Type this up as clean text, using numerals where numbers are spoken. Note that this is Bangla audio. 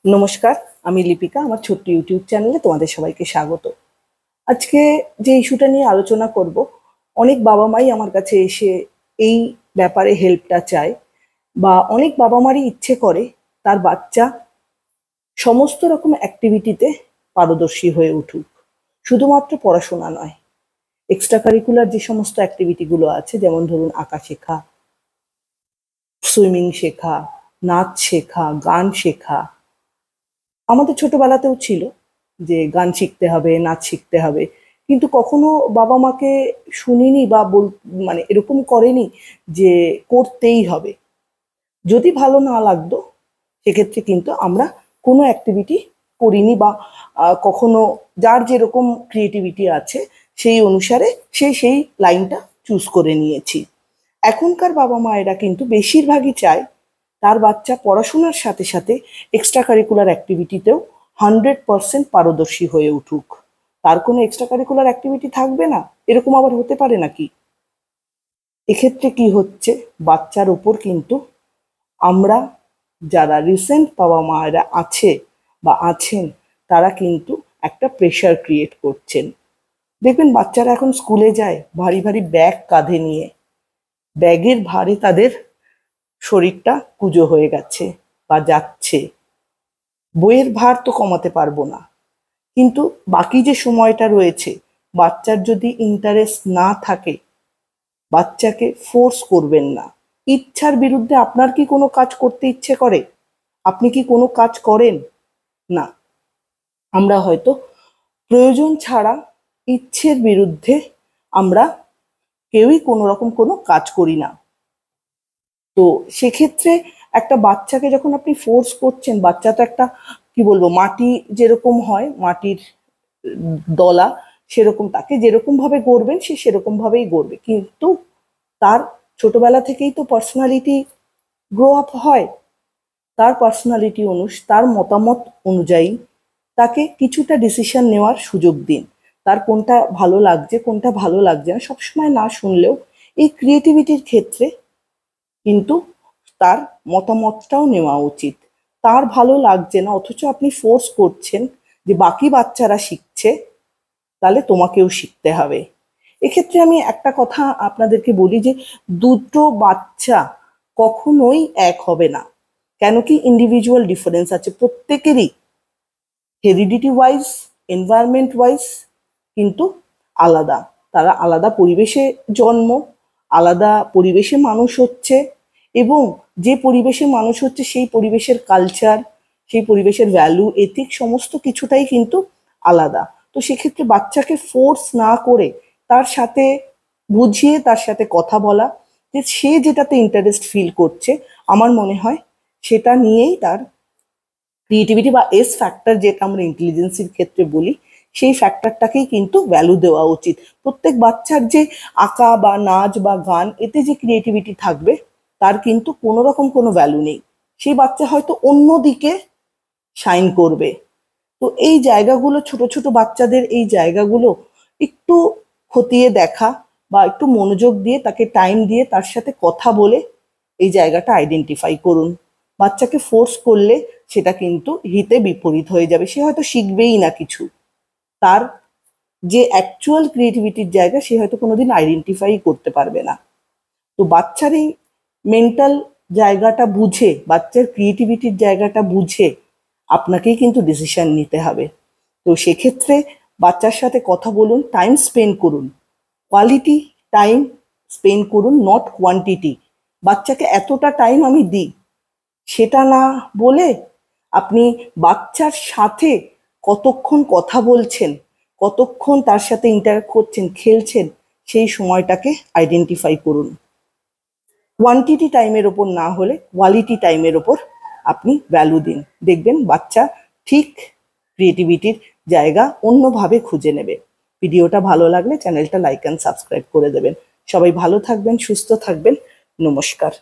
নমস্কার, আমি লিপিকা। আমার ছোট্ট ইউটিউব চ্যানেলে তোমাদের সবাইকে স্বাগত। আজকে যে ইস্যুটা নিয়ে আলোচনা করব, অনেক বাবা মাই আমার কাছে এসে এই ব্যাপারে হেল্পটা চায়, বা অনেক বাবা মারই ইচ্ছে করে তার বাচ্চা সমস্ত রকম অ্যাক্টিভিটিতে পারদর্শী হয়ে উঠুক, শুধুমাত্র পড়াশোনা নয়। এক্সট্রা কারিকুলার যে সমস্ত অ্যাক্টিভিটিগুলো আছে, যেমন ধরুন আঁকা শেখা, সুইমিং শেখা, নাচ শেখা, গান শেখা। আমাদের ছোটবেলাতেও ছিল যে গান শিখতে হবে, নাচ শিখতে হবে, কিন্তু কখনো বাবা মাকে শুনিনি বা মানে এরকম করেনি যে করতেই হবে। যদি ভালো না লাগতো সেক্ষেত্রে কিন্তু আমরা কোনো অ্যাক্টিভিটি করিনি, বা কখনো যার যেরকম ক্রিয়েটিভিটি আছে সেই অনুসারে সেই লাইনটা চুজ করে নিয়েছি। এখনকার বাবা মায়েরা কিন্তু বেশিরভাগই চায় তার বাচ্চা পড়াশোনার সাথে সাথে এক্সট্রা কারিকুলার অ্যাক্টিভিটিতেও 100% পারদর্শী হয়ে উঠুক। তার কোনো এক্সট্রা কারিকুলার অ্যাক্টিভিটি থাকবে না, এরকম আবার হতে পারে নাকি? এক্ষেত্রে কি হচ্ছে, বাচ্চার ওপর কিন্তু আমরা যারা রিসেন্ট বাবা মায়েরা আছে বা আছেন, তারা কিন্তু একটা প্রেশার ক্রিয়েট করছেন। দেখবেন বাচ্চারা এখন স্কুলে যায় ভারী ভারী ব্যাগ কাঁধে নিয়ে, ব্যাগের ভারে তাদের শরীরটা কুঁজো হয়ে গেছে বা যাচ্ছে। বইয়ের ভার তো কমাতে পারবো না, কিন্তু বাকি যে সময়টা রয়েছে, বাচ্চার যদি ইন্টারেস্ট না থাকে, বাচ্চাকে ফোর্স করবেন না। ইচ্ছার বিরুদ্ধে আপনার কি কোনো কাজ করতে ইচ্ছে করে? আপনি কি কোনো কাজ করেন? না। আমরা হয়তো প্রয়োজন ছাড়া ইচ্ছের বিরুদ্ধে আমরা কেউই কোনো রকম কোনো কাজ করি না। তো সেক্ষেত্রে একটা বাচ্চাকে যখন আপনি ফোর্স করছেন, বাচ্চা তো একটা কি বলবো, মাটি যেরকম হয়, মাটির দলা সেরকম, তাকে যেরকম ভাবে গড়বেন সে সেরকম ভাবেই গড়বে, কিন্তু তার ছোটবেলা থেকেই তো পার্সোনালিটি গ্রো আপ হয়। তার পার্সোনালিটি তার মতামত অনুযায়ী তাকে কিছুটা ডিসিশন নেওয়ার সুযোগ দিন। তার কোনটা ভালো লাগছে কোনটা ভালো লাগছে না সবসময় না শুনলেও এই ক্রিয়েটিভিটির ক্ষেত্রে কিন্তু তার মতামতটাও নেওয়া উচিত। তার ভালো লাগছে না অথচ আপনি ফোর্স করছেন যে বাকি বাচ্চারা শিখছে, তাহলে তোমাকেও শিখতে হবে। এক্ষেত্রে আমি একটা কথা আপনাদেরকে বলি যে দুটো বাচ্চা কখনোই এক হবে না। কেন কি? ইন্ডিভিজুয়াল ডিফারেন্স আছে প্রত্যেকেরই, হেরিডিটি ওয়াইজ, এনভায়রনমেন্ট ওয়াইজ কিন্তু আলাদা। তারা আলাদা পরিবেশে জন্ম, আলাদা পরিবেশে মানুষ হচ্ছে, এবং যে পরিবেশে মানুষ হচ্ছে সেই পরিবেশের কালচার, সেই পরিবেশের ভ্যালু, এথিক সমস্ত কিছুটাই কিন্তু আলাদা। তো সেক্ষেত্রে বাচ্চাকে ফোর্স না করে তার সাথে বুঝিয়ে, তার সাথে কথা বলা, যে সে যেটাতে ইন্টারেস্ট ফিল করছে, আমার মনে হয় সেটা নিয়েই তার ক্রিয়েটিভিটি বা এস ফ্যাক্টর, যেটা আমরা ইন্টেলিজেন্সির ক্ষেত্রে বলি, সেই ফ্যাক্টরটাকেই কিন্তু ভ্যালু দেওয়া উচিত। প্রত্যেক বাচ্চার যে আঁকা বা নাচ বা গান, এতে যে ক্রিয়েটিভিটি থাকবে তার কিন্তু কোনো রকম কোনো ভ্যালু নেই। সেই বাচ্চা হয়তো অন্য দিকে শাইন করবে। তো এই জায়গাগুলো, ছোট ছোট বাচ্চাদের এই জায়গাগুলো একটু খতিয়ে দেখা, বা একটু মনোযোগ দিয়ে তাকে টাইম দিয়ে তার সাথে কথা বলে এই জায়গাটা আইডেন্টিফাই করুন। বাচ্চাকে ফোর্স করলে সেটা কিন্তু হিতে বিপরীত হয়ে যাবে, সে হয়তো শিখবেই না কিছু। তার যে অ্যাকচুয়াল ক্রিয়েটিভিটির জায়গা সে হয়তো কোনোদিন আইডেন্টিফাই করতে পারবে না। তো বাচ্চার এই মেন্টাল জায়গাটা বুঝে, বাচ্চার ক্রিয়েটিভিটির জায়গাটা বুঝে আপনাকেই কিন্তু ডিসিশন নিতে হবে। তো সেক্ষেত্রে বাচ্চার সাথে কথা বলুন, টাইম স্পেন্ড করুন, কোয়ালিটি টাইম স্পেন্ড করুন, নট কোয়ান্টিটি। বাচ্চাকে এতটা টাইম আমি দিই সেটা না বলে আপনি বাচ্চার সাথে কতক্ষণ কথা বলছেন, কতক্ষণ তার সাথে ইন্টারঅ্যাক্ট করছেন, খেলছেন, সেই সময়টাকে আইডেন্টিফাই করুন। কোয়ান্টিটি টাইমের ওপর না হলে কোয়ালিটি টাইমের ওপর আপনি ভ্যালু দিন। দেখবেন বাচ্চা ঠিক ক্রিয়েটিভিটির জায়গা অন্যভাবে খুঁজে নেবে। ভিডিওটা ভালো লাগলে চ্যানেলটা লাইক অ্যান্ড সাবস্ক্রাইব করে দেবেন। সবাই ভালো থাকবেন, সুস্থ থাকবেন। নমস্কার।